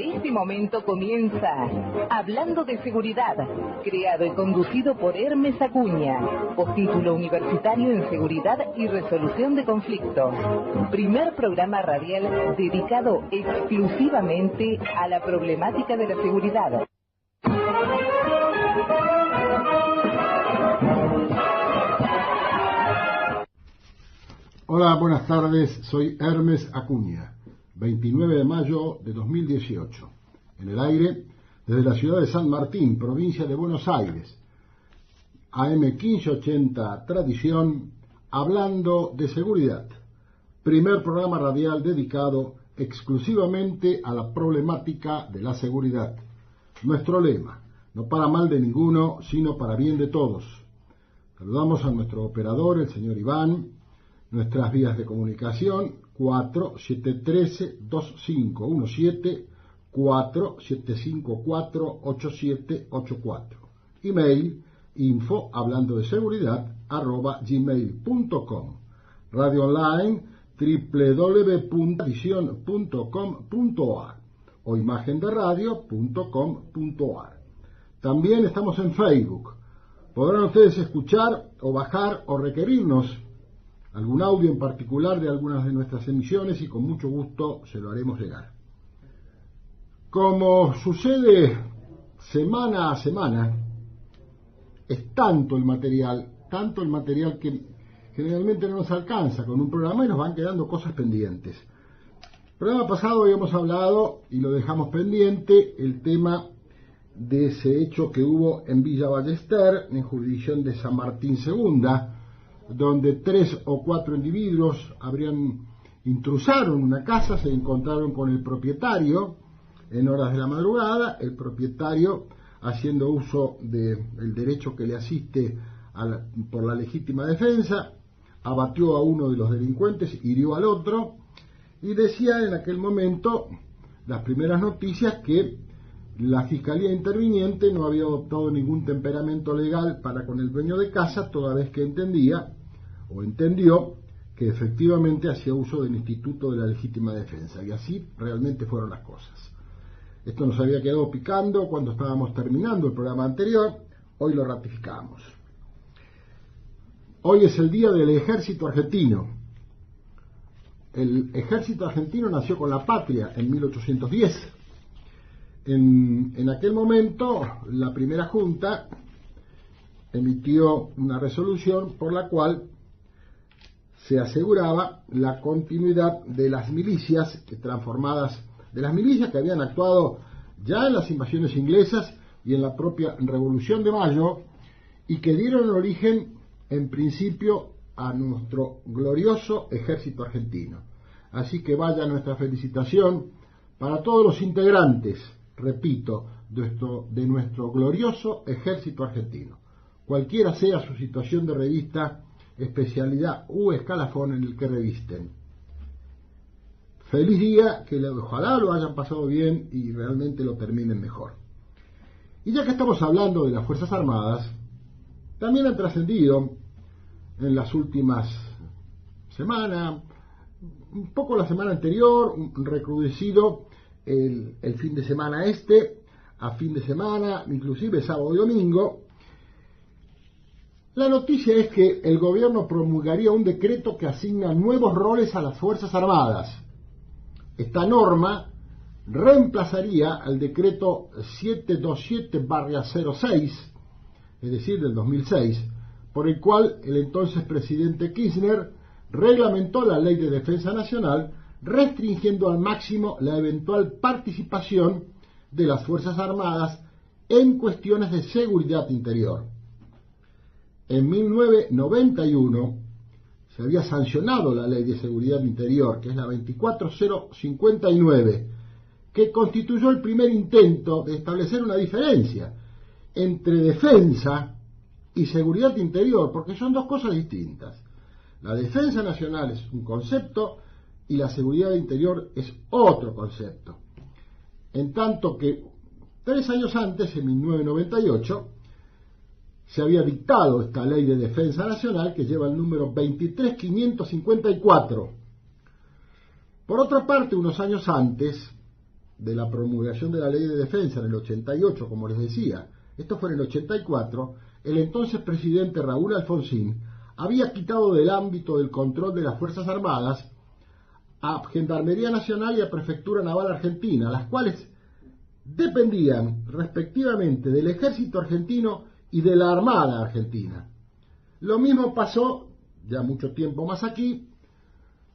Desde este momento comienza Hablando de Seguridad, creado y conducido por Hermes Acuña, postítulo universitario en Seguridad y Resolución de Conflictos. Primer programa radial dedicado exclusivamente a la problemática de la seguridad. Hola, buenas tardes, soy Hermes Acuña, 29 de mayo de 2018, en el aire desde la ciudad de San Martín, provincia de Buenos Aires, AM 1580 Tradición, hablando de seguridad, primer programa radial dedicado exclusivamente a la problemática de la seguridad. Nuestro lema, no para mal de ninguno, sino para bien de todos. Saludamos a nuestro operador, el señor Iván. Nuestras vías de comunicación 4713-2517, 4754-8784. Email info hablando de seguridad @gmail.com. Radio online www.tradicion.com.ar o imagenderadio.com.ar. También estamos en Facebook. Podrán ustedes escuchar o bajar o requerirnos algún audio en particular de algunas de nuestras emisiones y con mucho gusto se lo haremos llegar. Como sucede semana a semana, es tanto el material que generalmente no nos alcanza con un programa y nos van quedando cosas pendientes. El programa pasado habíamos hablado y lo dejamos pendiente el tema de ese hecho que hubo en Villa Ballester, en jurisdicción de San Martín Segunda, donde 3 o 4 individuos intrusaron una casa, se encontraron con el propietario en horas de la madrugada, el propietario haciendo uso del derecho que le asiste por la legítima defensa, abatió a uno de los delincuentes, hirió al otro, y decía en aquel momento las primeras noticias que la Fiscalía Interviniente no había adoptado ningún temperamento legal para con el dueño de casa, toda vez que entendió que efectivamente hacía uso del instituto de la legítima defensa, y así realmente fueron las cosas. Esto nos había quedado picando cuando estábamos terminando el programa anterior, hoy lo ratificamos. Hoy es el día del Ejército Argentino. El Ejército Argentino nació con la patria en 1810. En aquel momento, la primera junta emitió una resolución por la cual se aseguraba la continuidad de las milicias de las milicias que habían actuado ya en las invasiones inglesas y en la propia Revolución de Mayo y que dieron origen en principio a nuestro glorioso ejército argentino. Así que vaya nuestra felicitación para todos los integrantes, repito, de nuestro glorioso ejército argentino, cualquiera sea su situación de revista, especialidad u escalafón en el que revisten. Feliz día, que ojalá lo hayan pasado bien y realmente lo terminen mejor. Y ya que estamos hablando de las Fuerzas Armadas, también han trascendido en las últimas semanas, un poco la semana anterior, recrudecido el fin de semana a fin de semana, inclusive sábado y domingo. La noticia es que el gobierno promulgaría un decreto que asigna nuevos roles a las Fuerzas Armadas. Esta norma reemplazaría al decreto 727/06, es decir, del 2006, por el cual el entonces presidente Kirchner reglamentó la Ley de Defensa Nacional, restringiendo al máximo la eventual participación de las Fuerzas Armadas en cuestiones de seguridad interior. En 1991 se había sancionado la Ley de Seguridad Interior, que es la 24059, que constituyó el primer intento de establecer una diferencia entre defensa y seguridad interior, porque son dos cosas distintas. La defensa nacional es un concepto y la seguridad interior es otro concepto. En tanto que 3 años antes, en 1998, se había dictado esta Ley de Defensa Nacional que lleva el número 23554. Por otra parte, unos años antes, de la promulgación de la Ley de Defensa en el 88, como les decía, esto fue en el 84, el entonces presidente Raúl Alfonsín había quitado del ámbito del control de las Fuerzas Armadas a Gendarmería Nacional y a Prefectura Naval Argentina, las cuales dependían respectivamente del Ejército Argentino y de la Armada Argentina. Lo mismo pasó, ya mucho tiempo más aquí,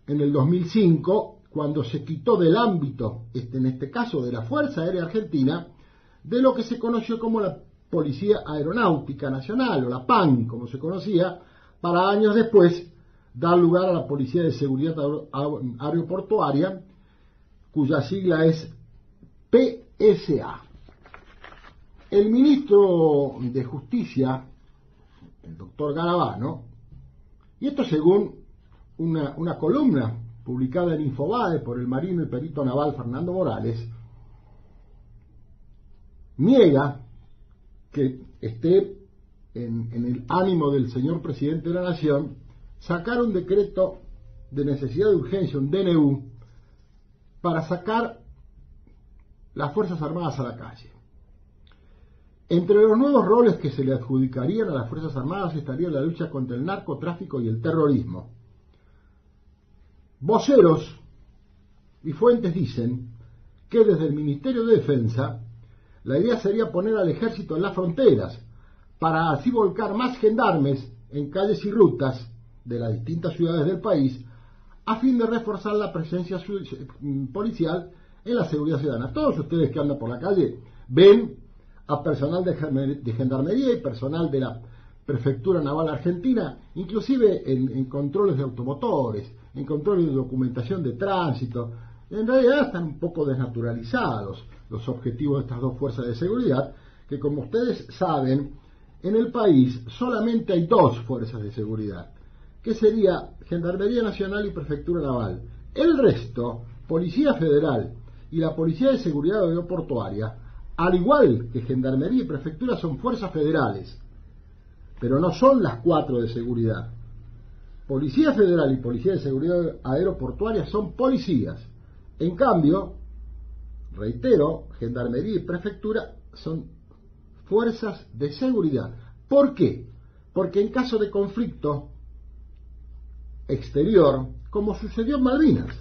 en el 2005, cuando se quitó del ámbito, en este caso de la Fuerza Aérea Argentina, de lo que se conoció como la Policía Aeronáutica Nacional, o la PAN, como se conocía, para años después dar lugar a la Policía de Seguridad Aeroportuaria, cuya sigla es PSA. El ministro de Justicia, el doctor Garabano, y esto según una columna publicada en Infobae por el marino y perito naval Fernando Morales, niega que esté en el ánimo del señor presidente de la Nación sacar un decreto de necesidad de urgencia, un DNU, para sacar las Fuerzas Armadas a la calle. Entre los nuevos roles que se le adjudicarían a las Fuerzas Armadas estaría la lucha contra el narcotráfico y el terrorismo. Voceros y fuentes dicen que desde el Ministerio de Defensa la idea sería poner al ejército en las fronteras para así volcar más gendarmes en calles y rutas de las distintas ciudades del país a fin de reforzar la presencia policial en la seguridad ciudadana. Todos ustedes que andan por la calle ven a personal de gendarmería y personal de la Prefectura Naval Argentina, inclusive en controles de automotores, en controles de documentación de tránsito. En realidad están un poco desnaturalizados los objetivos de estas dos fuerzas de seguridad, que como ustedes saben, en el país solamente hay dos fuerzas de seguridad, que sería Gendarmería Nacional y Prefectura Naval. El resto, Policía Federal y la Policía de Seguridad Aeroportuaria, al igual que Gendarmería y Prefectura, son fuerzas federales, pero no son las cuatro de seguridad. Policía Federal y Policía de Seguridad Aeroportuaria son policías. En cambio, reitero, Gendarmería y Prefectura son fuerzas de seguridad. ¿Por qué? Porque en caso de conflicto exterior, como sucedió en Malvinas,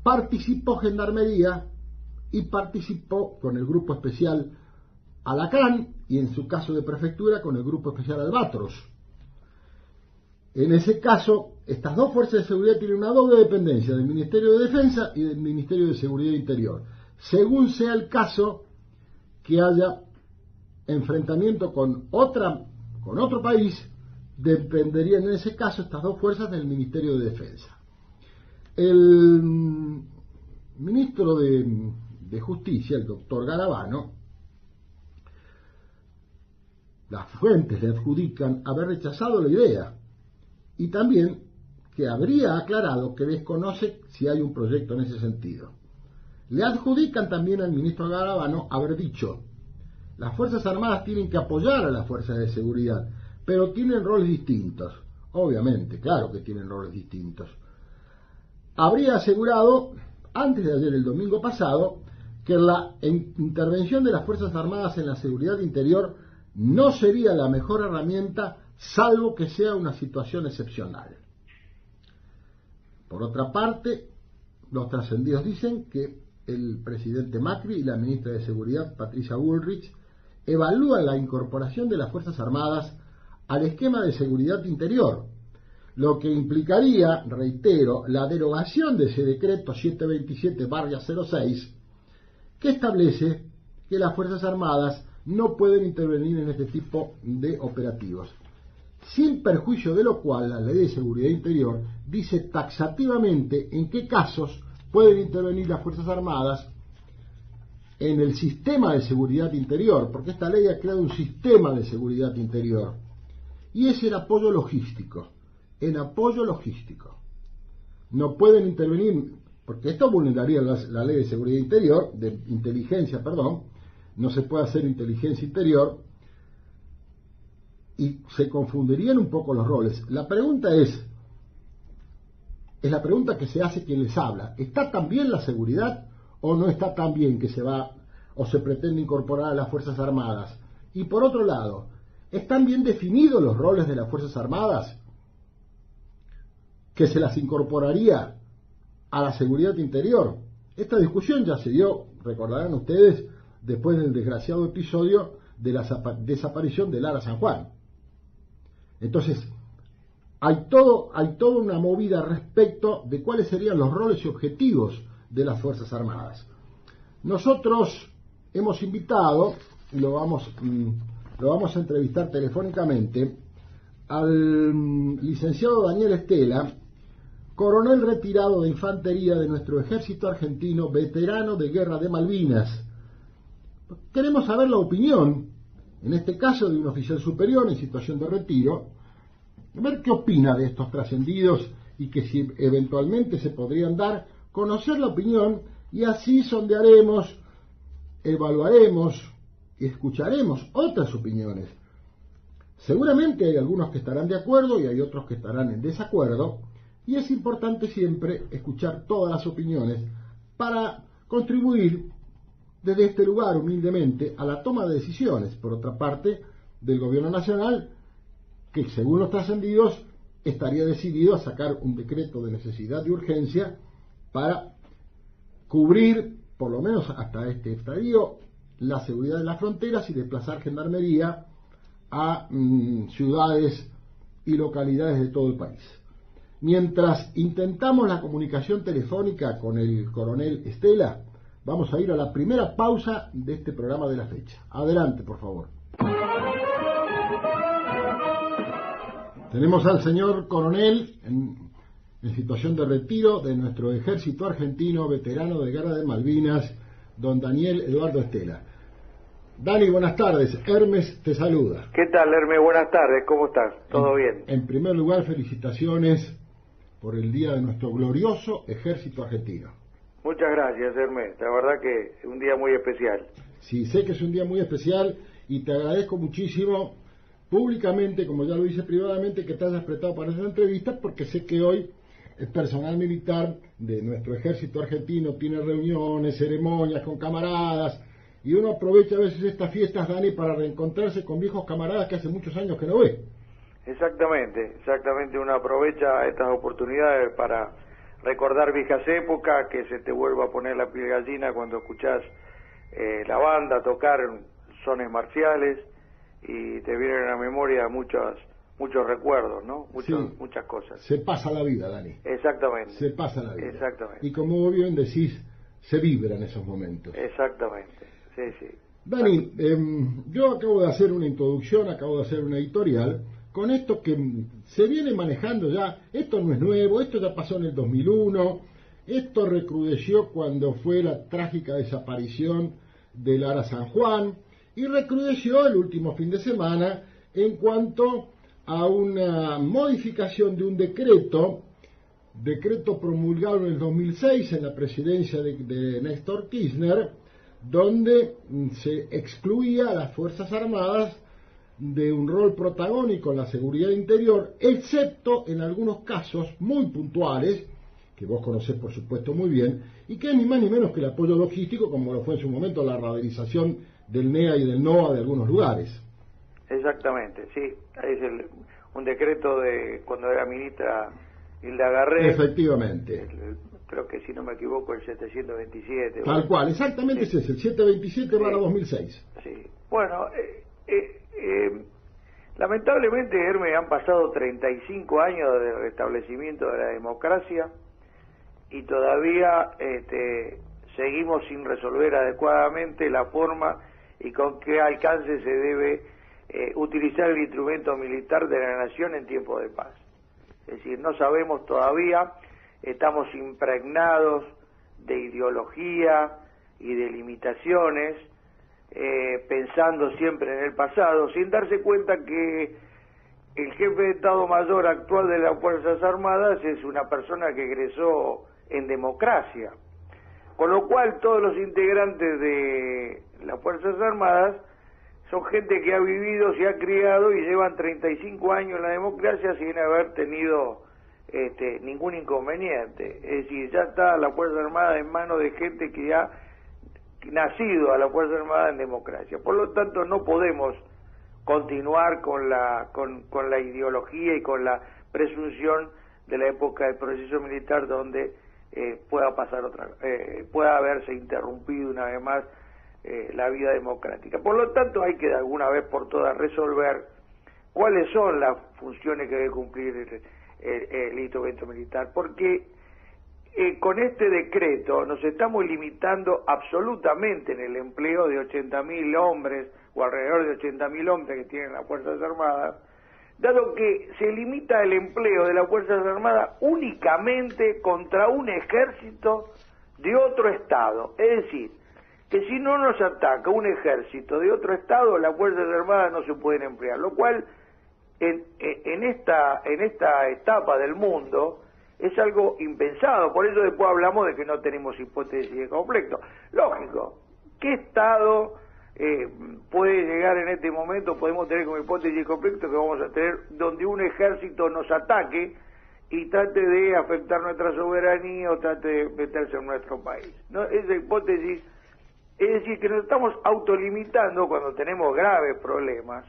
participó Gendarmería y participó con el Grupo Especial Alacrán y en su caso de Prefectura con el Grupo Especial Albatros. En ese caso, estas dos fuerzas de seguridad tienen una doble dependencia del Ministerio de Defensa y del Ministerio de Seguridad Interior. Según sea el caso que haya enfrentamiento con otro país, dependerían en ese caso estas dos fuerzas del Ministerio de Defensa. El ministro de Justicia, el doctor Garabano, las fuentes le adjudican haber rechazado la idea y también que habría aclarado que desconoce si hay un proyecto en ese sentido. Le adjudican también al ministro Garabano haber dicho: las Fuerzas Armadas tienen que apoyar a las fuerzas de seguridad, pero tienen roles distintos. Obviamente, claro que tienen roles distintos. Habría asegurado, antes de ayer, el domingo pasado, que la intervención de las Fuerzas Armadas en la seguridad interior no sería la mejor herramienta, salvo que sea una situación excepcional. Por otra parte, los trascendidos dicen que el presidente Macri y la ministra de Seguridad, Patricia Bullrich, evalúan la incorporación de las Fuerzas Armadas al esquema de seguridad interior, lo que implicaría, reitero, la derogación de ese decreto 727/06, que establece que las Fuerzas Armadas no pueden intervenir en este tipo de operativos, sin perjuicio de lo cual la Ley de Seguridad Interior dice taxativamente en qué casos pueden intervenir las Fuerzas Armadas en el sistema de seguridad interior, porque esta ley ha creado un sistema de seguridad interior, y es el apoyo logístico. En apoyo logístico no pueden intervenir, porque esto vulneraría la Ley de Seguridad Interior, de inteligencia, perdón. No se puede hacer inteligencia interior y se confundirían un poco los roles. La pregunta es la pregunta que se hace quien les habla: ¿está también la seguridad o no está tan bien que se va o se pretende incorporar a las Fuerzas Armadas? Y por otro lado, ¿están bien definidos los roles de las Fuerzas Armadas? ¿Que se las incorporaría a la seguridad interior? Esta discusión ya se dio, recordarán ustedes, después del desgraciado episodio de la desaparición de Lara San Juan. Entonces, hay toda una movida respecto de cuáles serían los roles y objetivos de las Fuerzas Armadas. Nosotros hemos invitado, lo vamos a entrevistar telefónicamente, al licenciado Daniel Estela, coronel retirado de infantería de nuestro ejército argentino, veterano de guerra de Malvinas. Queremos saber la opinión, en este caso de un oficial superior en situación de retiro, ver qué opina de estos trascendidos y que si eventualmente se podrían dar, conocer la opinión y así sondearemos, evaluaremos y escucharemos otras opiniones. Seguramente hay algunos que estarán de acuerdo y hay otros que estarán en desacuerdo, y es importante siempre escuchar todas las opiniones para contribuir desde este lugar humildemente a la toma de decisiones, por otra parte, del gobierno nacional, que según los trascendidos estaría decidido a sacar un decreto de necesidad y urgencia para cubrir, por lo menos hasta este estadio, la seguridad de las fronteras y desplazar gendarmería a ciudades y localidades de todo el país. Mientras intentamos la comunicación telefónica con el coronel Estela, vamos a ir a la primera pausa de este programa de la fecha. Adelante, por favor. Tenemos al señor coronel en situación de retiro de nuestro ejército argentino, veterano de guerra de Malvinas, don Daniel Eduardo Estela. Dani, buenas tardes. Hermes te saluda. ¿Qué tal, Hermes? Buenas tardes. ¿Cómo estás? ¿Todo bien? En primer lugar, felicitaciones por el día de nuestro glorioso ejército argentino. Muchas gracias, Hermes. La verdad que es un día muy especial. Sí, sé que es un día muy especial y te agradezco muchísimo públicamente, como ya lo hice privadamente, que te hayas prestado para esta entrevista, porque sé que hoy el personal militar de nuestro ejército argentino tiene reuniones, ceremonias con camaradas, y uno aprovecha a veces estas fiestas, Dani, para reencontrarse con viejos camaradas que hace muchos años que no ve. Exactamente, uno aprovecha estas oportunidades para recordar viejas épocas, que se te vuelva a poner la piel gallina cuando escuchás la banda tocar sones marciales y te vienen a la memoria muchos recuerdos, ¿no? Muchas cosas. Se pasa la vida, Dani. Exactamente. Se pasa la vida. Exactamente. Y como vos bien decís, se vibra en esos momentos. Exactamente, sí. Dani, yo acabo de hacer una introducción, acabo de hacer una editorial con esto que se viene manejando ya. Esto no es nuevo, esto ya pasó en el 2001, esto recrudeció cuando fue la trágica desaparición de Lara San Juan y recrudeció el último fin de semana en cuanto a una modificación de un decreto promulgado en el 2006 en la presidencia de Néstor Kirchner, donde se excluía a las Fuerzas Armadas de un rol protagónico en la seguridad interior, excepto en algunos casos muy puntuales, que vos conocés por supuesto muy bien, y que es ni más ni menos que el apoyo logístico, como lo fue en su momento la radarización del NEA y del NOA de algunos lugares. Exactamente, sí, es un decreto de cuando era ministra Hilda Garré. Efectivamente. Creo que si no me equivoco el 727. Tal cual, exactamente sí. Es el 727/2006. Sí, bueno, lamentablemente, Hermes, han pasado 35 años de restablecimiento de la democracia y todavía seguimos sin resolver adecuadamente la forma y con qué alcance se debe utilizar el instrumento militar de la nación en tiempo de paz. Es decir, no sabemos todavía, estamos impregnados de ideología y de limitaciones, pensando siempre en el pasado, sin darse cuenta que el jefe de Estado Mayor actual de las Fuerzas Armadas es una persona que egresó en democracia, con lo cual todos los integrantes de las Fuerzas Armadas son gente que ha vivido, se ha criado y llevan 35 años en la democracia sin haber tenido ningún inconveniente. Es decir, ya está la Fuerza Armada en manos de gente que ha nacido a la Fuerza Armada en democracia. Por lo tanto, no podemos continuar con la ideología y con la presunción de la época del proceso militar, donde pueda haberse interrumpido una vez más la vida democrática. Por lo tanto, hay que de alguna vez por todas resolver cuáles son las funciones que debe cumplir el instrumento militar, porque con este decreto nos estamos limitando absolutamente en el empleo de 80.000 hombres, o alrededor de 80.000 hombres que tienen las Fuerzas Armadas, dado que se limita el empleo de las Fuerzas Armadas únicamente contra un ejército de otro Estado. Es decir, que si no nos ataca un ejército de otro Estado, las Fuerzas Armadas no se pueden emplear, lo cual en esta etapa del mundo es algo impensado. Por eso después hablamos de que no tenemos hipótesis de conflicto. Lógico, ¿qué Estado puede llegar en este momento? Podemos tener como hipótesis de conflicto que vamos a tener donde un ejército nos ataque y trate de afectar nuestra soberanía o trate de meterse en nuestro país, ¿no? Esa hipótesis, es decir, que nos estamos autolimitando cuando tenemos graves problemas,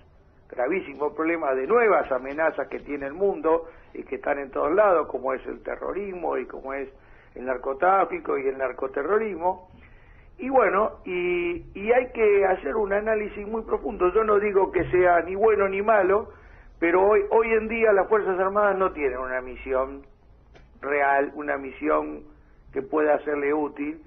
gravísimos problemas de nuevas amenazas que tiene el mundo y que están en todos lados, como es el terrorismo y como es el narcotráfico y el narcoterrorismo. Y bueno, y hay que hacer un análisis muy profundo. Yo no digo que sea ni bueno ni malo, pero hoy en día las Fuerzas Armadas no tienen una misión real, una misión que pueda serle útil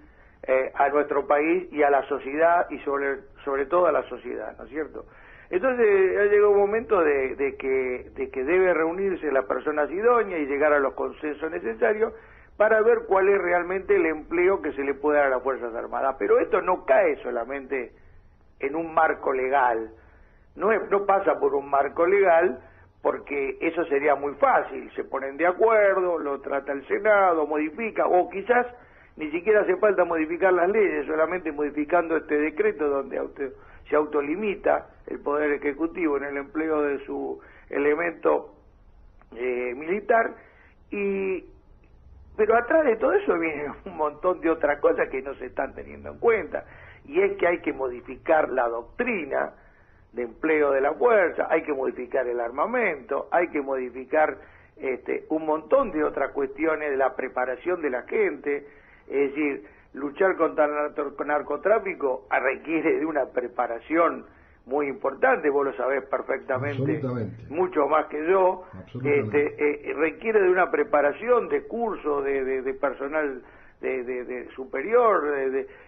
a nuestro país y a la sociedad, y sobre todo a la sociedad, ¿no es cierto? Entonces ha llegado un momento de que debe reunirse las personas idóneas y llegar a los consensos necesarios para ver cuál es realmente el empleo que se le puede dar a las Fuerzas Armadas. Pero esto no cae solamente en un marco legal, no pasa por un marco legal, porque eso sería muy fácil, se ponen de acuerdo, lo trata el Senado, modifica, o quizás ni siquiera hace falta modificar las leyes, solamente modificando este decreto donde se autolimita el Poder Ejecutivo en el empleo de su elemento militar, pero atrás de todo eso viene un montón de otras cosas que no se están teniendo en cuenta, y es que hay que modificar la doctrina de empleo de la fuerza, hay que modificar el armamento, hay que modificar un montón de otras cuestiones de la preparación de la gente. Es decir, luchar contra el narcotráfico requiere de una preparación muy importante, vos lo sabés perfectamente, mucho más que yo. Requiere de una preparación de cursos de personal de superior,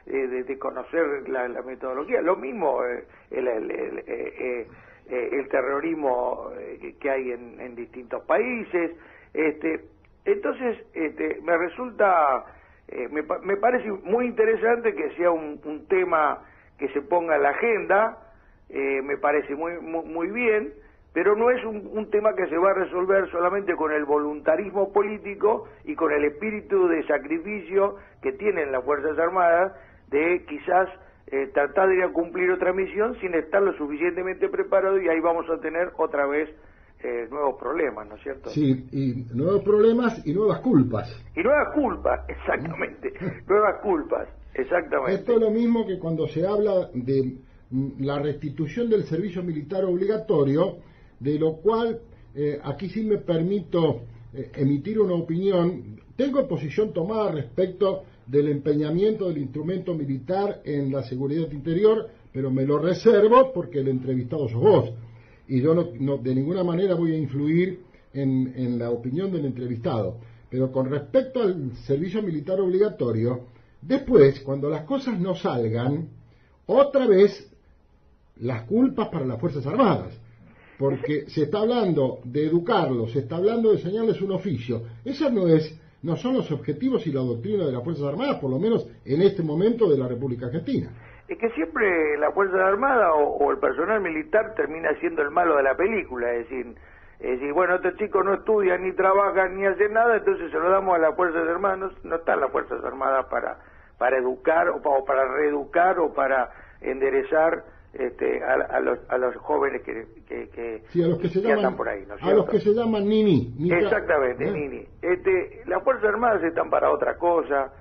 de conocer la metodología. Lo mismo el terrorismo que hay en distintos países. Entonces me resulta, me parece muy interesante que sea un tema que se ponga en la agenda. Me parece muy bien, pero no es un tema que se va a resolver solamente con el voluntarismo político y con el espíritu de sacrificio que tienen las Fuerzas Armadas, de quizás tratar de ir a cumplir otra misión sin estar lo suficientemente preparado, y ahí vamos a tener otra vez nuevos problemas, ¿no es cierto? Sí, y nuevos problemas y nuevas culpas. Y nuevas culpas, exactamente, nuevas culpas, exactamente. Esto es lo mismo que cuando se habla de la restitución del servicio militar obligatorio, de lo cual aquí sí me permito emitir una opinión. Tengo posición tomada respecto del empeñamiento del instrumento militar en la seguridad interior, pero me lo reservo porque el entrevistado sos vos, y yo no de ninguna manera voy a influir en la opinión del entrevistado. Pero con respecto al servicio militar obligatorio, después, cuando las cosas no salgan, otra vez las culpas para las Fuerzas Armadas, porque se está hablando de educarlos, se está hablando de enseñarles un oficio. Esos no son los objetivos y la doctrina de las Fuerzas Armadas, por lo menos en este momento de la República Argentina. Es que siempre la Fuerza Armada o el personal militar termina siendo el malo de la película, es decir, bueno, estos chicos no estudian, ni trabajan, ni hacen nada, entonces se lo damos a las Fuerzas Armadas. No están las Fuerzas Armadas para educar o para reeducar o para enderezar a los jóvenes que sí, a los que se llaman, andan por ahí, ¿no es cierto? A los que se llaman Nini. Exactamente, Nini. Las Fuerzas Armadas están para otra cosa,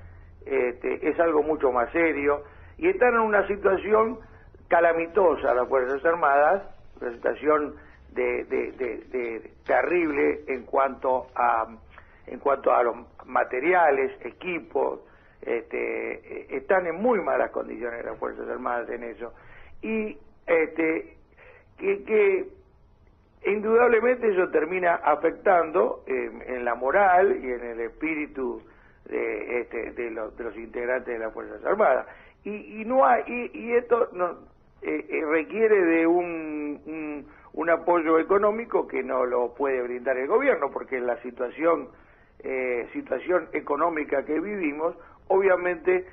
es algo mucho más serio, y están en una situación calamitosa las Fuerzas Armadas, una situación de terrible en cuanto a los materiales, equipos. Están en muy malas condiciones las Fuerzas Armadas en eso, y que indudablemente eso termina afectando en la moral y en el espíritu de los integrantes de las Fuerzas Armadas, y esto no requiere de un apoyo económico que no lo puede brindar el gobierno, porque la situación económica que vivimos, obviamente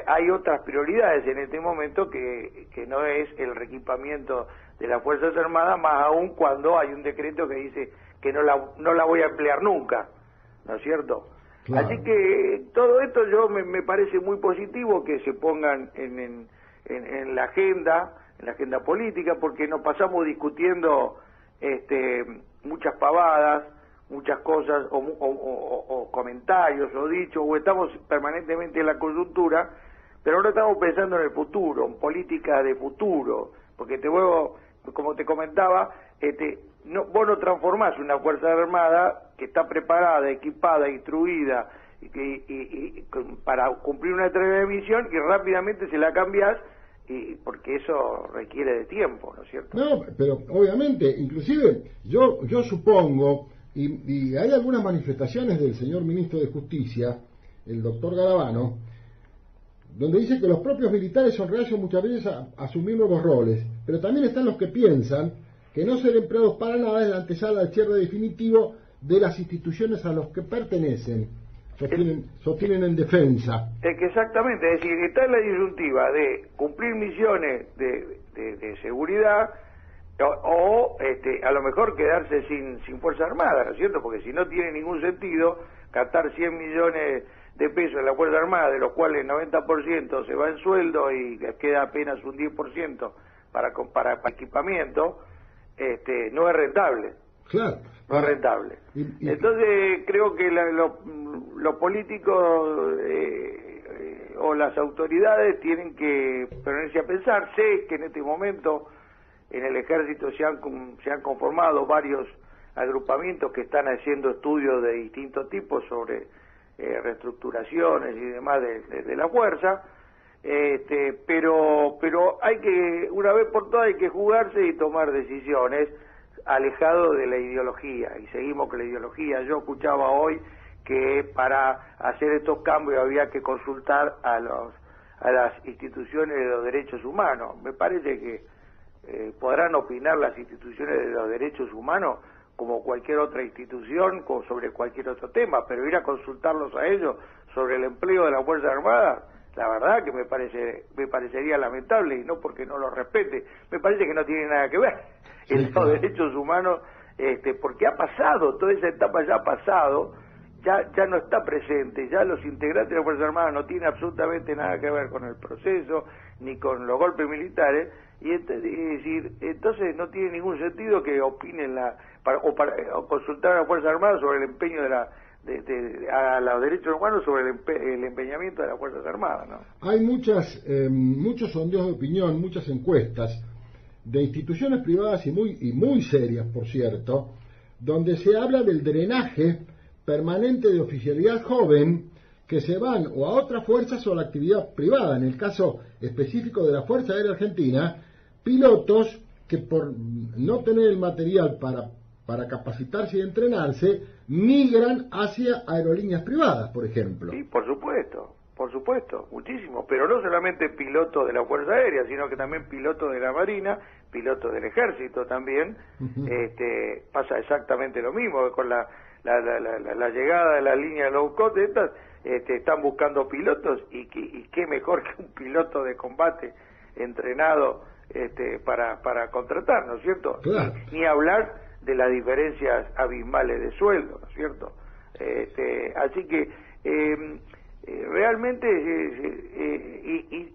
hay otras prioridades en este momento que no es el reequipamiento de las Fuerzas Armadas, más aún cuando hay un decreto que dice que no la voy a emplear nunca, ¿no es cierto? Claro. Así que todo esto me parece muy positivo que se pongan en la agenda política, porque nos pasamos discutiendo muchas pavadas, muchas cosas, o comentarios, o dichos, o estamos permanentemente en la coyuntura, pero ahora estamos pensando en el futuro, en política de futuro, porque como te comentaba, vos no transformás una Fuerza Armada que está preparada, equipada, instruida, y para cumplir una determinada misión, y rápidamente se la cambiás, porque eso requiere de tiempo, ¿no es cierto? No, pero obviamente, inclusive, yo supongo, y hay algunas manifestaciones del señor ministro de Justicia, el doctor Garabano, donde dice que los propios militares son reacios muchas veces a asumir nuevos roles, pero también están los que piensan que no ser empleados para nada es la antesala del cierre definitivo de las instituciones a las que pertenecen, sostienen en defensa. Exactamente, es decir, está en la disyuntiva de cumplir misiones de seguridad o a lo mejor quedarse sin Fuerza Armada, ¿no es cierto? Porque si no tiene ningún sentido captar 100 millones de pesos en la Fuerza Armada, de los cuales el 90% se va en sueldo y queda apenas un 10% para equipamiento, no es rentable. Claro. No es rentable. Entonces creo que los políticos o las autoridades tienen que ponerse a pensar. Sé que en este momento en el Ejército se han conformado varios agrupamientos que están haciendo estudios de distintos tipos sobre reestructuraciones y demás de la fuerza, pero hay que, una vez por todas, hay que jugarse y tomar decisiones alejado de la ideología, y seguimos con la ideología. Yo escuchaba hoy que para hacer estos cambios había que consultar a las instituciones de los derechos humanos. Me parece que podrán opinar las instituciones de los derechos humanos como cualquier otra institución sobre cualquier otro tema, pero ir a consultarlos a ellos sobre el empleo de la Fuerza Armada, la verdad que me parecería lamentable, y no porque no lo respete, me parece que no tiene nada que ver en los derechos humanos, porque ha pasado, toda esa etapa ya ha pasado, ya no está presente, ya los integrantes de la Fuerza Armada no tienen absolutamente nada que ver con el proceso ni con los golpes militares, y es decir, entonces no tiene ningún sentido que opinen o consultar a la Fuerza Armada sobre el empeño a los derechos humanos, sobre el empeñamiento de las Fuerzas Armadas, ¿no? Hay muchos sondeos de opinión, muchas encuestas de instituciones privadas y muy serias, por cierto, donde se habla del drenaje permanente de oficialidad joven que se van o a otras fuerzas o a la actividad privada. En el caso específico de la Fuerza Aérea Argentina, pilotos que por no tener el material para capacitarse y entrenarse, migran hacia aerolíneas privadas, por ejemplo. Sí, por supuesto, muchísimo, pero no solamente pilotos de la Fuerza Aérea, sino que también pilotos de la Marina, pilotos del Ejército también. Pasa exactamente lo mismo, con la llegada de la línea low cost, están buscando pilotos, y qué mejor que un piloto de combate entrenado para contratar, ¿no es cierto? Claro. Ni hablar de las diferencias abismales de sueldo, ¿no es cierto? Así que realmente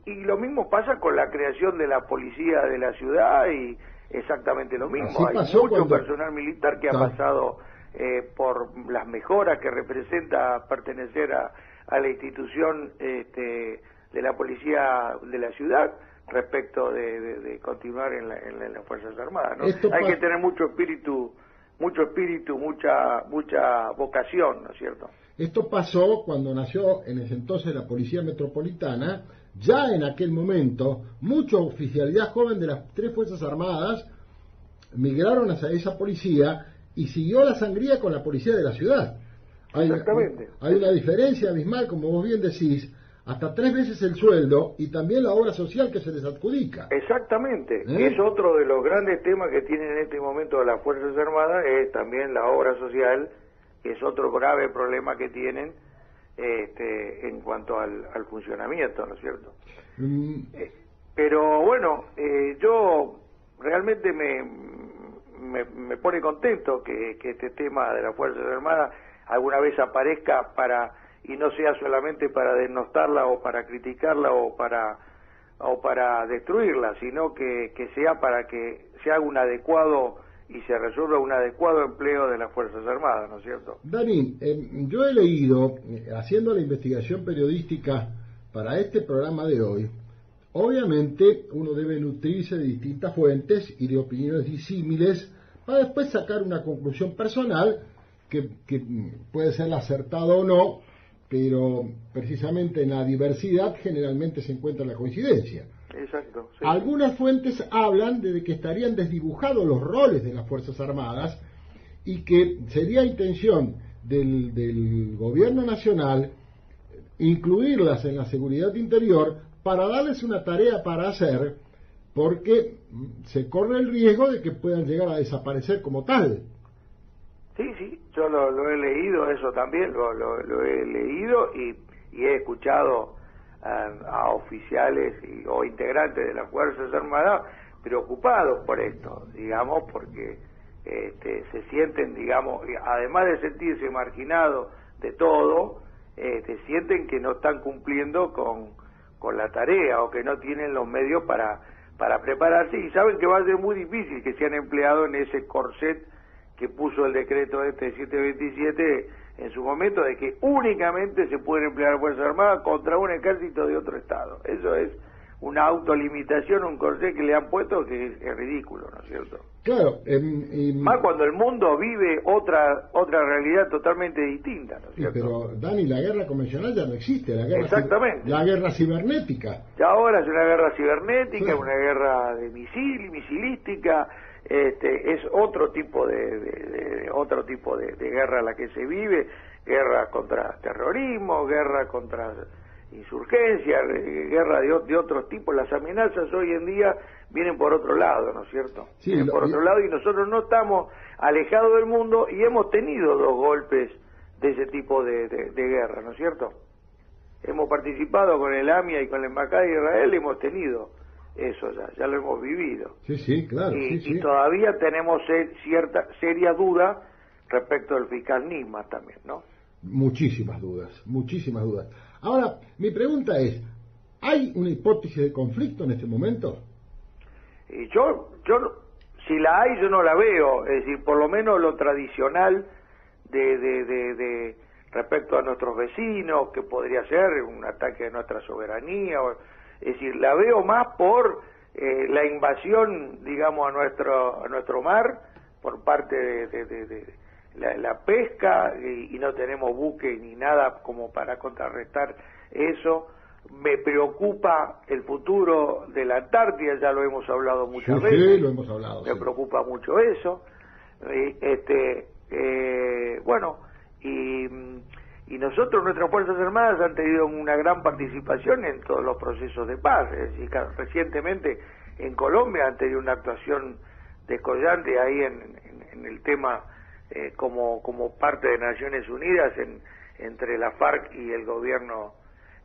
y lo mismo pasa con la creación de la policía de la ciudad, y exactamente lo mismo. Hay mucho personal militar que ha pasado por las mejoras que representa pertenecer a la institución de la policía de la ciudad, respecto de continuar en las Fuerzas Armadas, ¿no? Hay que tener mucha vocación, ¿no es cierto? Esto pasó cuando nació en ese entonces la Policía Metropolitana. Ya en aquel momento, mucha oficialidad joven de las tres Fuerzas Armadas migraron hacia esa policía y siguió la sangría con la policía de la ciudad. Exactamente. Hay una diferencia abismal, como vos bien decís, hasta 3 veces el sueldo y también la obra social que se les adjudica. Exactamente. Es otro de los grandes temas que tienen en este momento las Fuerzas Armadas, es también la obra social, que es otro grave problema que tienen en cuanto al funcionamiento, ¿no es cierto? Pero bueno, yo realmente me pone contento que este tema de las Fuerzas Armadas alguna vez aparezca y no sea solamente para denostarla o para criticarla o para destruirla, sino que sea para que se haga un adecuado y se resuelva un adecuado empleo de las Fuerzas Armadas, ¿no es cierto? Dani, yo he leído, haciendo la investigación periodística para este programa de hoy, obviamente uno debe nutrirse de distintas fuentes y de opiniones disímiles para después sacar una conclusión personal que puede ser acertada o no, pero precisamente en la diversidad generalmente se encuentra la coincidencia. Exacto. Sí. Algunas fuentes hablan de que estarían desdibujados los roles de las Fuerzas Armadas y que sería intención del gobierno nacional incluirlas en la seguridad interior para darles una tarea para hacer, porque se corre el riesgo de que puedan llegar a desaparecer como tal. Sí, yo lo he leído, eso también, lo he leído y he escuchado a oficiales o integrantes de las Fuerzas Armadas preocupados por esto, digamos, porque se sienten, digamos, además de sentirse marginados de todo, sienten que no están cumpliendo con la tarea o que no tienen los medios para prepararse, y saben que va a ser muy difícil que sean empleados en ese corset que puso el decreto 727 en su momento, de que únicamente se pueden emplear Fuerzas Armadas contra un ejército de otro estado. Eso es una autolimitación, un corsé que le han puesto que es ridículo, ¿no es cierto? Claro. Más cuando el mundo vive otra realidad totalmente distinta, ¿no es cierto? Pero, Dani, la guerra convencional ya no existe. Exactamente. La guerra cibernética. Ya ahora es una guerra cibernética, una guerra de misilística. Es otro tipo de guerra la que se vive, guerra contra terrorismo, guerra contra insurgencia, guerra de otros tipos. Las amenazas hoy en día vienen por otro lado, ¿no es cierto? Sí, vienen por otro lado, y nosotros no estamos alejados del mundo y hemos tenido 2 golpes de ese tipo de guerra, ¿no es cierto? Hemos participado con el AMIA y con la Embajada de Israel, hemos tenido eso, ya lo hemos vivido. Sí, claro. Y todavía tenemos cierta seria duda respecto del fiscal Nisman también, ¿no? Muchísimas dudas. Ahora, mi pregunta es, ¿hay una hipótesis de conflicto en este momento? Y yo si la hay, yo no la veo. Es decir, por lo menos lo tradicional de respecto a nuestros vecinos, que podría ser un ataque a nuestra soberanía, es decir, la veo más por la invasión, digamos, a nuestro mar por parte de la pesca, y no tenemos buque ni nada como para contrarrestar eso. Me preocupa el futuro de la Antártida, ya lo hemos hablado muchas veces. Sí, lo hemos hablado. Me preocupa mucho eso. Bueno, y nosotros, nuestras Fuerzas Armadas han tenido una gran participación en todos los procesos de paz. Es decir, recientemente en Colombia han tenido una actuación descollante ahí en el tema como parte de Naciones Unidas entre la FARC y el gobierno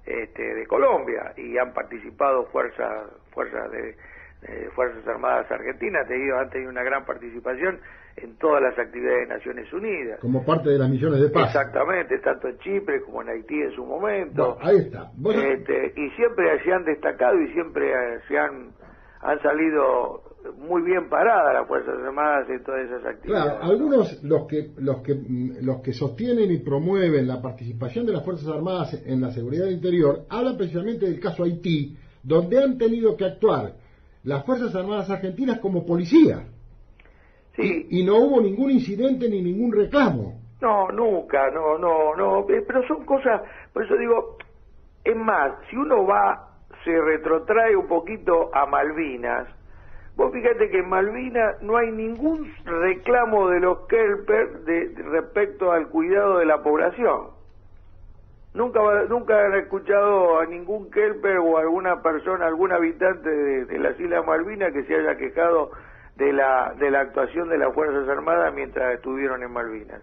de Colombia, y han participado fuerzas Fuerzas Armadas Argentinas han tenido una gran participación en todas las actividades de Naciones Unidas. Como parte de las misiones de paz. Exactamente, tanto en Chipre como en Haití en su momento. Bueno, ahí está. Y siempre se han destacado y siempre han salido muy bien paradas las Fuerzas Armadas en todas esas actividades. Claro, algunos los que sostienen y promueven la participación de las Fuerzas Armadas en la seguridad interior hablan precisamente del caso Haití, donde han tenido que actuar las Fuerzas Armadas Argentinas como policía. Sí. Y no hubo ningún incidente ni ningún reclamo. No, nunca, no, pero son cosas, por eso digo, es más, si uno se retrotrae un poquito a Malvinas, vos fíjate que en Malvinas no hay ningún reclamo de los Kelper respecto al cuidado de la población. Nunca han escuchado a ningún Kelper o alguna persona, algún habitante de las Islas Malvinas que se haya quejado de la actuación de las Fuerzas Armadas mientras estuvieron en Malvinas.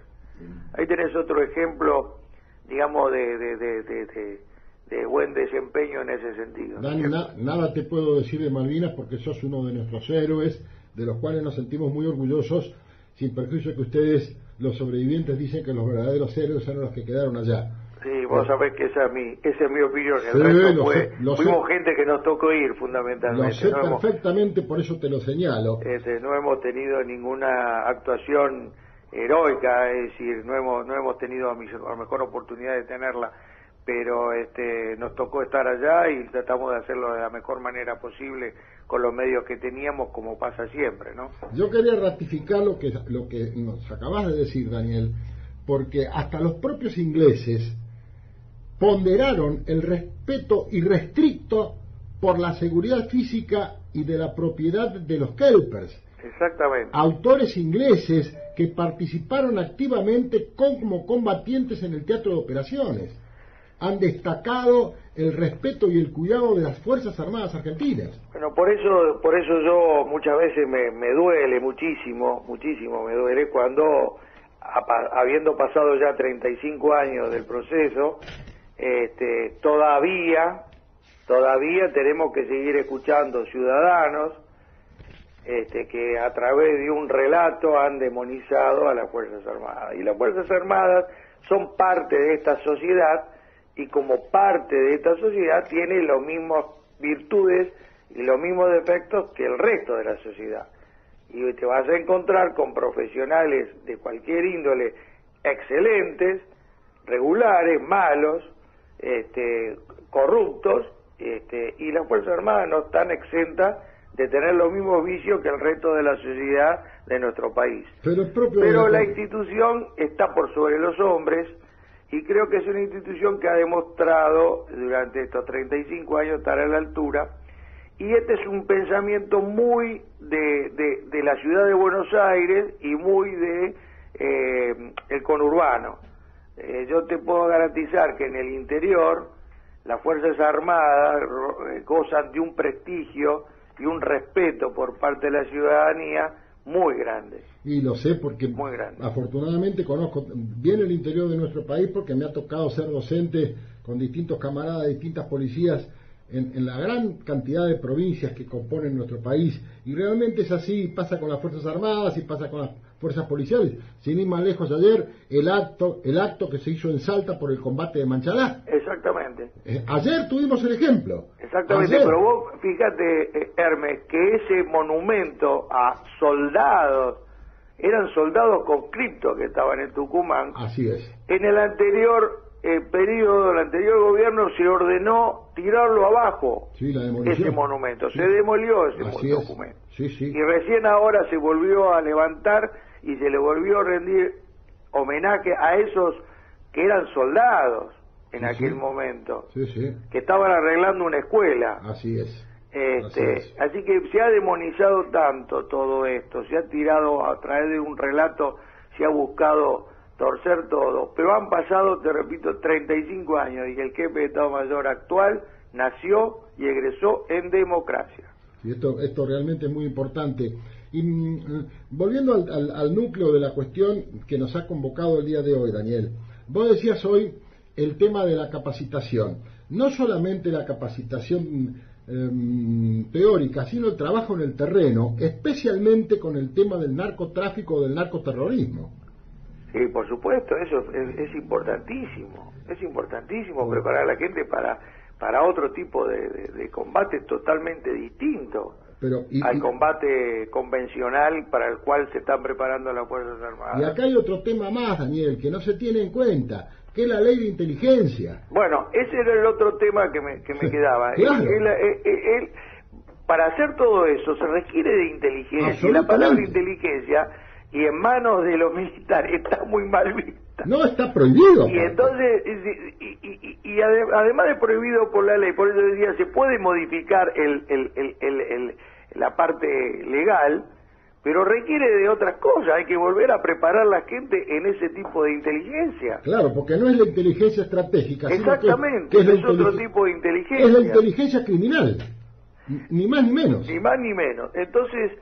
Ahí tenés otro ejemplo, digamos, de buen desempeño en ese sentido. Dani, nada te puedo decir de Malvinas porque sos uno de nuestros héroes, de los cuales nos sentimos muy orgullosos, sin perjuicio que ustedes, los sobrevivientes, dicen que los verdaderos héroes son los que quedaron allá. Sí, vos sabés que esa es mi opinión. El resto fuimos gente que nos tocó ir, fundamentalmente. Lo sé perfectamente, por eso te lo señalo. No hemos tenido ninguna actuación heroica, es decir, no hemos tenido a lo mejor oportunidad de tenerla, pero nos tocó estar allá y tratamos de hacerlo de la mejor manera posible con los medios que teníamos, como pasa siempre, ¿no? Yo quería ratificar lo que nos acabas de decir, Daniel, porque hasta los propios ingleses ponderaron el respeto irrestricto por la seguridad física y de la propiedad de los Kelpers. Exactamente. Autores ingleses que participaron activamente como combatientes en el teatro de operaciones. Han destacado el respeto y el cuidado de las Fuerzas Armadas Argentinas. Bueno, por eso yo muchas veces me duele muchísimo me duele cuando, habiendo pasado ya 35 años del proceso, todavía tenemos que seguir escuchando ciudadanos que a través de un relato han demonizado a las Fuerzas Armadas. Y las Fuerzas Armadas son parte de esta sociedad, y como parte de esta sociedad tiene las mismas virtudes y los mismos defectos que el resto de la sociedad. Y te vas a encontrar con profesionales de cualquier índole excelentes, regulares, malos, corruptos, y las Fuerzas Armadas no están exentas de tener los mismos vicios que el resto de la sociedad de nuestro país. Pero la institución está por sobre los hombres, y creo que es una institución que ha demostrado durante estos 35 años estar a la altura, y este es un pensamiento muy de la ciudad de Buenos Aires y muy de el conurbano. Yo te puedo garantizar que en el interior las Fuerzas Armadas gozan de un prestigio y un respeto por parte de la ciudadanía muy grande. Y lo sé porque afortunadamente conozco bien el interior de nuestro país, porque me ha tocado ser docente con distintos camaradas, distintas policías en la gran cantidad de provincias que componen nuestro país, y realmente es así. Pasa con las Fuerzas Armadas y pasa con las fuerzas policiales. Sin ir más lejos, ayer el acto que se hizo en Salta por el combate de Manchalá. Exactamente. Ayer tuvimos el ejemplo. Exactamente, ayer. Pero vos fíjate, Hermes, que ese monumento a soldados, eran soldados conscriptos que estaban en Tucumán. Así es. En el anterior periodo, el anterior gobierno se ordenó tirarlo abajo, sí, la demolición. Ese monumento, sí. Se demolió ese monumento. Sí. Sí. Y recién ahora se volvió a levantar y se le volvió a rendir homenaje a esos que eran soldados en aquel momento, que estaban arreglando una escuela. Así es. Así que se ha demonizado tanto todo esto, se ha tirado a través de un relato, se ha buscado torcer todo, pero han pasado, te repito, 35 años, y el jefe de Estado Mayor actual nació y egresó en democracia. Y esto realmente es muy importante. Y volviendo al núcleo de la cuestión que nos ha convocado el día de hoy, Daniel, vos decías hoy el tema de la capacitación, no solamente la capacitación teórica, sino el trabajo en el terreno, especialmente con el tema del narcotráfico o del narcoterrorismo. Sí, por supuesto, eso es importantísimo preparar a la gente para otro tipo de combate totalmente distinto al combate convencional para el cual se están preparando las Fuerzas Armadas. Y acá hay otro tema más, Daniel, que no se tiene en cuenta, que es la ley de inteligencia. Bueno, ese era el otro tema que me quedaba. Claro. Para hacer todo eso se requiere de inteligencia, y la palabra inteligencia, y en manos de los militares, está muy mal vista. No, está prohibido. Y entonces, además de prohibido por la ley, por eso decía, se puede modificar la parte legal, pero requiere de otras cosas. Hay que volver a preparar a la gente en ese tipo de inteligencia. Claro, porque no es la inteligencia estratégica. Exactamente, sino que es otro tipo de inteligencia. Es la inteligencia criminal, ni más ni menos. Ni más ni menos. Entonces,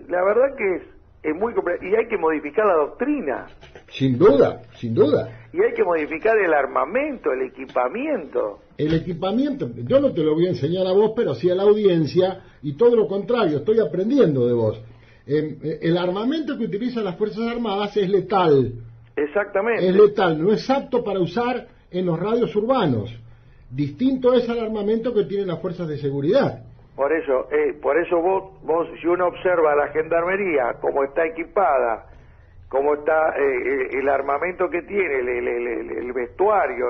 la verdad que es muy complejo, y hay que modificar la doctrina. Sin duda, sin duda. Y hay que modificar el armamento, el equipamiento. El equipamiento, yo no te lo voy a enseñar a vos, pero sí a la audiencia, y todo lo contrario, estoy aprendiendo de vos. El armamento que utilizan las Fuerzas Armadas es letal. Exactamente. Es letal, no es apto para usar en los radios urbanos. Distinto es al armamento que tienen las fuerzas de seguridad. Por eso vos, si uno observa la gendarmería, cómo está equipada, cómo está el armamento que tiene, el vestuario,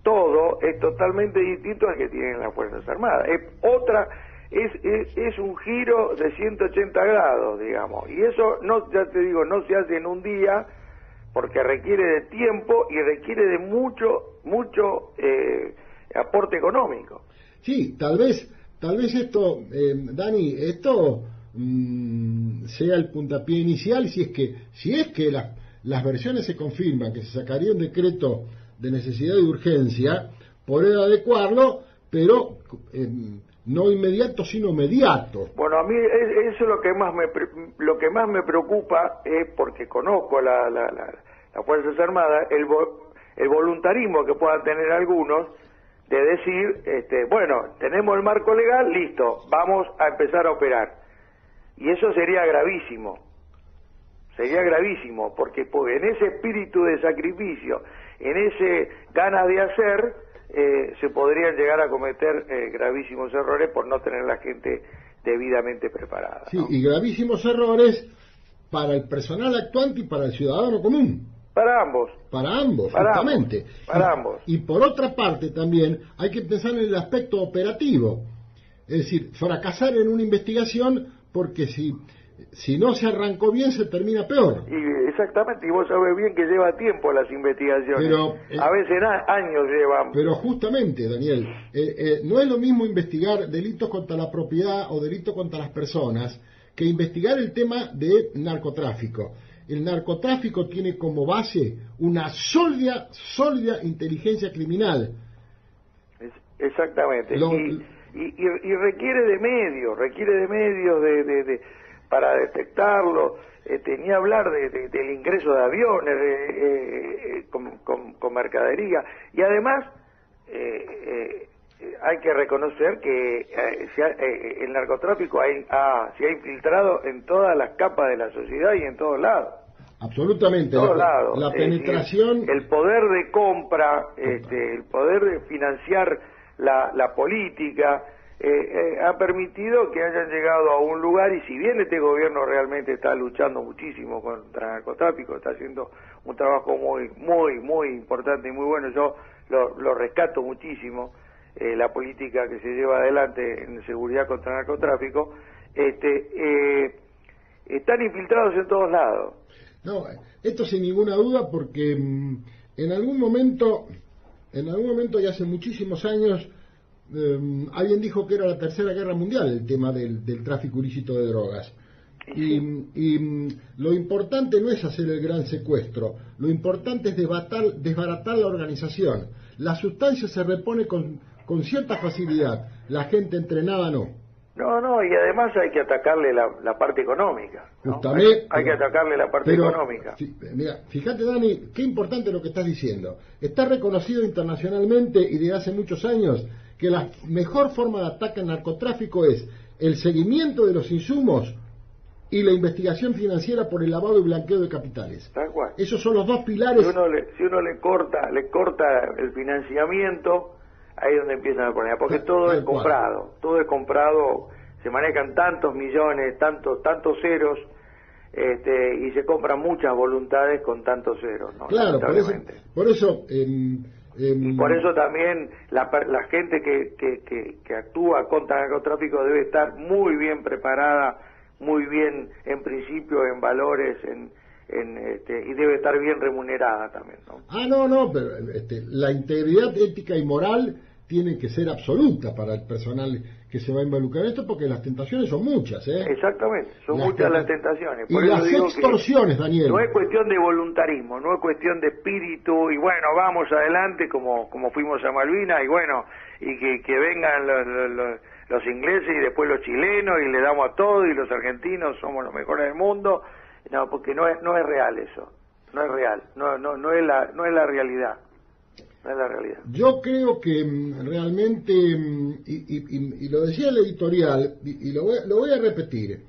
todo es totalmente distinto al que tienen las Fuerzas Armadas. Es un giro de 180 grados, digamos, y eso no, ya te digo, no se hace en un día, porque requiere de tiempo y requiere de mucho aporte económico. Sí, tal vez esto, Dani, esto sea el puntapié inicial, si es que las versiones se confirman, que se sacaría un decreto de necesidad y urgencia, poder adecuarlo, pero no inmediato, sino mediato. Bueno, a mí eso es lo que más me preocupa, es porque conozco las Fuerzas Armadas, el voluntarismo que puedan tener algunos, de decir, bueno, tenemos el marco legal, listo, vamos a empezar a operar. Y eso sería gravísimo, porque en ese espíritu de sacrificio, en ese ganas de hacer, se podrían llegar a cometer gravísimos errores por no tener la gente debidamente preparada. Sí, ¿no? Y gravísimos errores para el personal actuante y para el ciudadano común. Para ambos, justamente. Para ambos. Y por otra parte también hay que pensar en el aspecto operativo. Es decir, fracasar en una investigación porque si no se arrancó bien se termina peor. Y exactamente, y vos sabés bien que lleva tiempo las investigaciones. Pero, a veces años llevan. Pero justamente, Daniel, no es lo mismo investigar delitos contra la propiedad o delitos contra las personas que investigar el tema de narcotráfico. El narcotráfico tiene como base una sólida inteligencia criminal. Exactamente. Y requiere de medios para detectarlo, ni hablar del ingreso de aviones con mercadería. Y además hay que reconocer que el narcotráfico se ha infiltrado en todas las capas de la sociedad y en todos lados. Absolutamente. La penetración... decir, el poder de compra, el poder de financiar la política, ha permitido que hayan llegado a un lugar, y si bien este gobierno realmente está luchando muchísimo contra el narcotráfico, está haciendo un trabajo muy importante y muy bueno, yo lo rescato muchísimo, la política que se lleva adelante en seguridad contra el narcotráfico, están infiltrados en todos lados. No, esto sin ninguna duda, porque en algún momento y hace muchísimos años, alguien dijo que era la Tercera Guerra Mundial el tema del tráfico ilícito de drogas. Y lo importante no es hacer el gran secuestro, lo importante es desbaratar la organización. La sustancia se repone con cierta facilidad, la gente entrenada no. No, y además hay que atacarle la parte económica, ¿no? Justamente, hay que atacarle la parte económica. Mira, fíjate, Dani, qué importante lo que estás diciendo. Está reconocido internacionalmente y desde hace muchos años que la mejor forma de ataque al narcotráfico es el seguimiento de los insumos y la investigación financiera por el lavado y blanqueo de capitales. Tal cual. Esos son los dos pilares. Si uno le corta el financiamiento, ahí es donde empiezan a poner, porque todo es comprado, se manejan tantos millones, tantos ceros, y se compran muchas voluntades con tantos ceros, ¿no? Claro, por eso y por eso también la gente que actúa contra el narcotráfico debe estar muy bien preparada, muy bien en principio, en valores, y debe estar bien remunerada también, ¿no? No, pero la integridad ética y moral tiene que ser absoluta para el personal que se va a involucrar en esto, porque las tentaciones son muchas, ¿eh? Exactamente, son muchas las tentaciones. Y las extorsiones, Daniel. No es cuestión de voluntarismo, no es cuestión de espíritu, y bueno, vamos adelante como fuimos a Malvinas, y bueno, y que vengan los ingleses y después los chilenos, y le damos a todos, y los argentinos somos los mejores del mundo. No, porque no es real eso, no es real, no es la realidad. No es la realidad. Yo creo que realmente, y lo decía el editorial, y lo voy a repetir,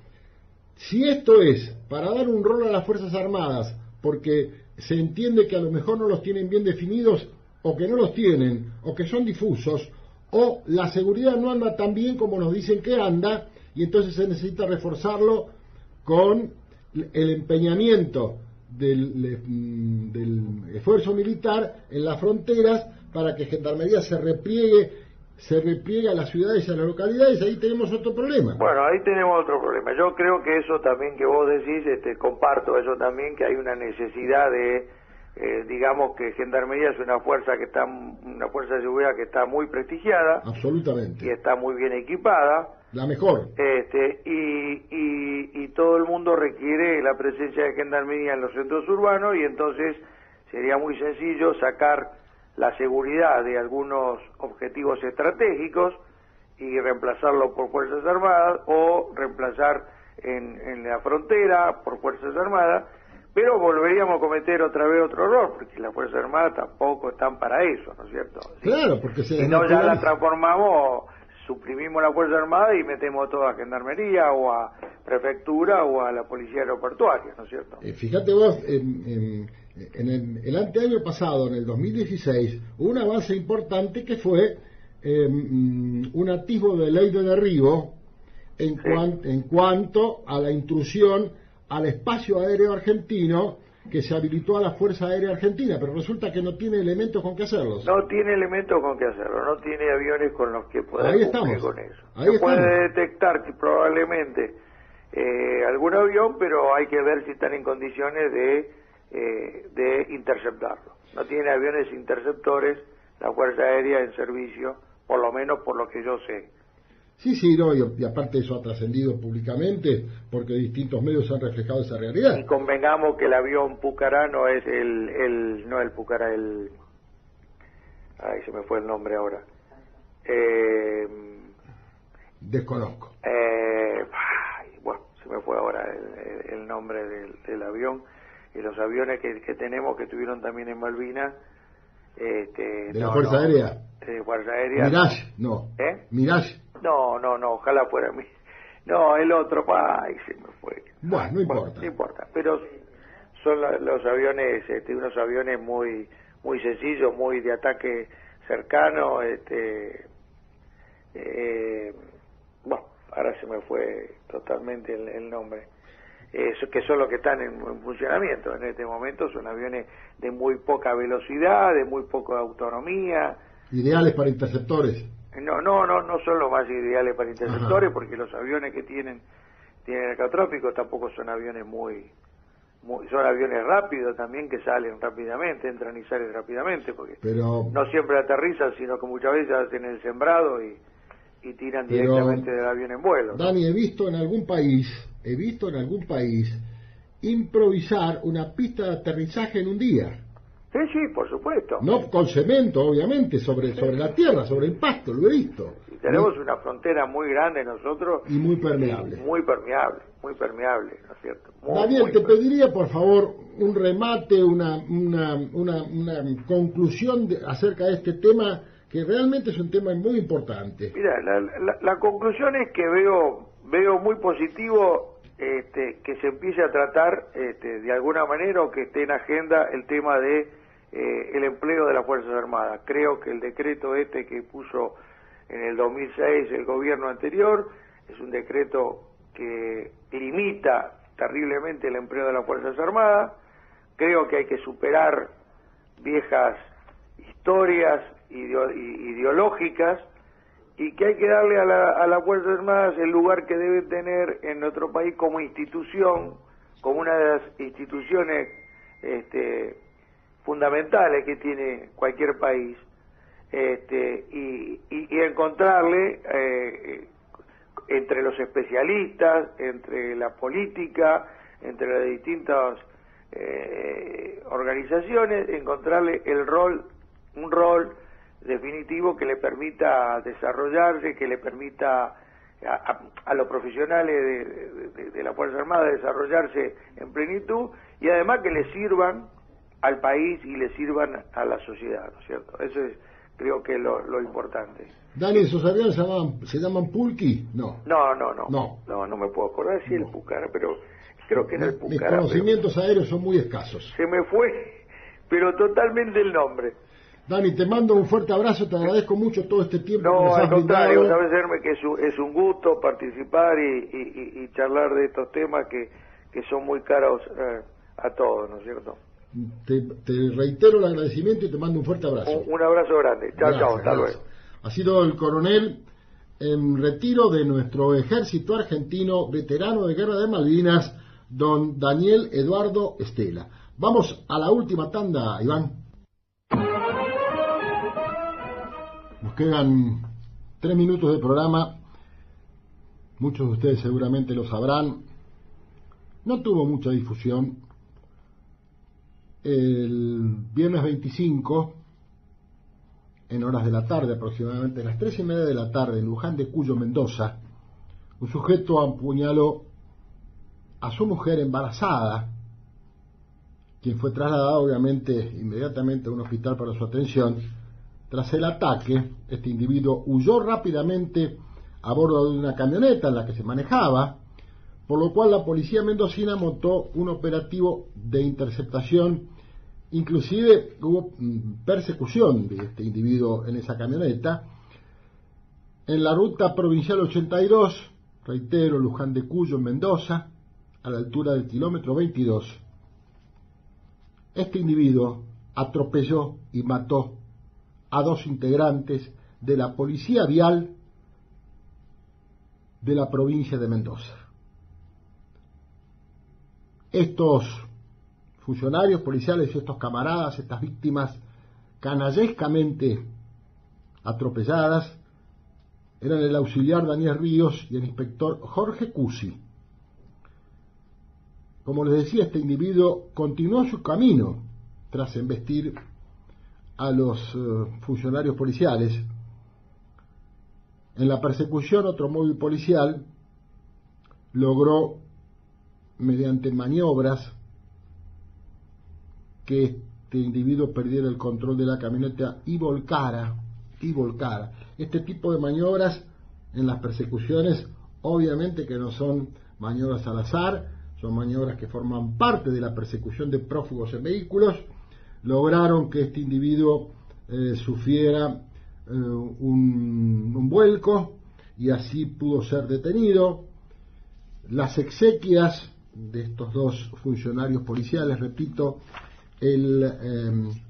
si esto es para dar un rol a las Fuerzas Armadas, porque se entiende que a lo mejor no los tienen bien definidos, o que no los tienen, o que son difusos, o la seguridad no anda tan bien como nos dicen que anda, y entonces se necesita reforzarlo con el empeñamiento del esfuerzo militar en las fronteras para que Gendarmería se repliegue a las ciudades y a las localidades. Ahí tenemos otro problema. Bueno, ahí tenemos otro problema. Yo creo que eso también que vos decís, comparto eso también, que hay una necesidad de, digamos que Gendarmería es una fuerza de seguridad que está muy prestigiada. Absolutamente. Y está muy bien equipada. La mejor. Y todo el mundo requiere la presencia de Gendarmería en los centros urbanos, y entonces sería muy sencillo sacar la seguridad de algunos objetivos estratégicos y reemplazarlo por Fuerzas Armadas, o reemplazar en la frontera por Fuerzas Armadas, pero volveríamos a cometer otra vez otro error, porque las Fuerzas Armadas tampoco están para eso, ¿no es cierto? Claro, porque si no, ya la transformamos, suprimimos la Fuerza Armada y metemos toda a Gendarmería o a Prefectura o a la Policía Aeroportuaria, ¿no es cierto? Fíjate vos, en el anteaño pasado, en el 2016, hubo un avance importante que fue un atisbo de ley de derribo en cuanto a la intrusión al espacio aéreo argentino, que se habilitó a la Fuerza Aérea Argentina, pero resulta que no tiene elementos con que hacerlos. No tiene elementos con que hacerlo, no tiene aviones con los que poder cumplir con eso. Se puede detectar que probablemente algún avión, pero hay que ver si están en condiciones de interceptarlo. No tiene aviones interceptores la Fuerza Aérea en servicio, por lo menos por lo que yo sé. Sí, no, y aparte eso ha trascendido públicamente porque distintos medios han reflejado esa realidad. Y convengamos que el avión Pucará no es no el Pucará, ay, se me fue el nombre ahora. Desconozco. Bueno, se me fue ahora el nombre del avión. Y los aviones que tenemos, que estuvieron también en Malvinas, ¿de la Fuerza Aérea? De Fuerza Aérea. Mirage, no. Mirage. No, ojalá fuera mí. No, el otro, ay, se me fue. Bueno, no importa. No importa, pero son los aviones, unos aviones muy muy sencillos, muy de ataque cercano, bueno, ahora se me fue totalmente el nombre. Que son los que están en funcionamiento en este momento, son aviones de muy poca velocidad, de muy poca autonomía. ¿Ideales para interceptores? No son los más ideales para interceptores. Ajá. Porque los aviones que tienen narcotráfico tampoco son aviones son aviones rápidos también, que salen rápidamente, entran y salen rápidamente, porque no siempre aterrizan, sino que muchas veces hacen el sembrado y tiran directamente del avión en vuelo. Dani, he visto en algún país improvisar una pista de aterrizaje en un día. Sí, por supuesto. No con cemento, obviamente, sobre la tierra, sobre el pasto, lo he visto. Y tenemos una frontera muy grande nosotros. Y muy permeable. Muy permeable, ¿no es cierto? Daniel, te pediría, por favor, un remate, una conclusión acerca de este tema que realmente es un tema muy importante. Mira, la conclusión es que veo muy positivo que se empiece a tratar de alguna manera, o que esté en agenda el tema de el empleo de las Fuerzas Armadas. Creo que el decreto que puso en el 2006 el gobierno anterior es un decreto que limita terriblemente el empleo de las Fuerzas Armadas. Creo que hay que superar viejas historias ideológicas, y que hay que darle a las Fuerzas Armadas el lugar que deben tener en nuestro país como institución, como una de las instituciones fundamentales que tiene cualquier país, y encontrarle entre los especialistas, entre la política, entre las distintas organizaciones, encontrarle un rol definitivo que le permita desarrollarse, que le permita a los profesionales de la Fuerza Armada desarrollarse en plenitud, y además que le sirvan al país y le sirvan a la sociedad, ¿no es cierto? Eso es, creo que lo importante. Dani, ¿esos aviones se llaman Pulqui? No No me puedo acordar si el Pucara, pero creo que era el Pucara. Mis conocimientos aéreos son muy escasos. Se me fue, pero totalmente el nombre. Dani, te mando un fuerte abrazo, te agradezco mucho todo este tiempo que nos No, has al contrario, brindado. sabes, Hermes, que es un gusto participar y charlar de estos temas que son muy caros a todos, ¿no es cierto? Te reitero el agradecimiento y te mando un fuerte abrazo. Un abrazo grande. Chao, hasta luego. Ha sido el coronel en retiro de nuestro ejército argentino, veterano de Guerra de Malvinas, don Daniel Eduardo Estela. Vamos a la última tanda, Iván. Nos quedan 3 minutos de programa. Muchos de ustedes seguramente lo sabrán. No tuvo mucha difusión. El viernes 25, en horas de la tarde, aproximadamente a las 3:30 de la tarde, en Luján de Cuyo, Mendoza, un sujeto apuñaló a su mujer embarazada, quien fue trasladada obviamente inmediatamente a un hospital para su atención. Tras el ataque, este individuo huyó rápidamente a bordo de una camioneta en la que se manejaba, por lo cual la policía mendocina montó un operativo de interceptación. Inclusive hubo persecución de este individuo en esa camioneta en la ruta provincial 82, reitero, Luján de Cuyo, en Mendoza, a la altura del kilómetro 22. Este individuo atropelló y mató a 2 integrantes de la policía vial de la provincia de Mendoza. Estos funcionarios policiales, estos camaradas, estas víctimas canallescamente atropelladas, eran el auxiliar Daniel Ríos y el inspector Jorge Cusi. Como les decía, este individuo continuó su camino tras embestir a los funcionarios policiales. En la persecución, otro móvil policial logró, mediante maniobras, que este individuo perdiera el control de la camioneta y volcara. Este tipo de maniobras en las persecuciones, obviamente que no son maniobras al azar, son maniobras que forman parte de la persecución de prófugos en vehículos. Lograron que este individuo sufriera un vuelco y así pudo ser detenido. Las exequias de estos 2 funcionarios policiales, repito, el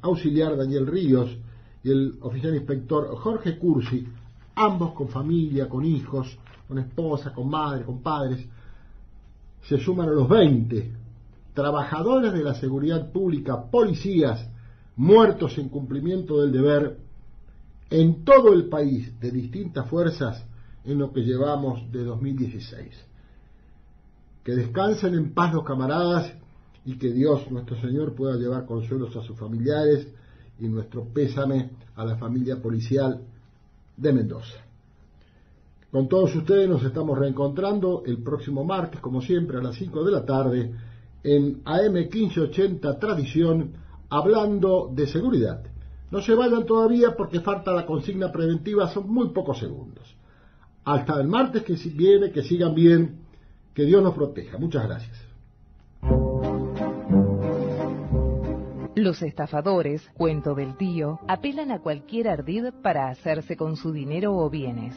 auxiliar Daniel Ríos y el oficial inspector Jorge Cursi, ambos con familia, con hijos, con esposa, con madre, con padres, se suman a los 20 trabajadores de la seguridad pública, policías, muertos en cumplimiento del deber en todo el país, de distintas fuerzas, en lo que llevamos de 2016. Que descansen en paz los camaradas y que Dios nuestro Señor pueda llevar consuelos a sus familiares, y nuestro pésame a la familia policial de Mendoza. Con todos ustedes nos estamos reencontrando el próximo martes, como siempre, a las 5 de la tarde, en AM 1580 Tradición, hablando de seguridad. No se vayan todavía porque falta la consigna preventiva, son muy pocos segundos. Hasta el martes que viene, que sigan bien, que Dios nos proteja. Muchas gracias. Los estafadores, cuento del tío, apelan a cualquier ardid para hacerse con su dinero o bienes.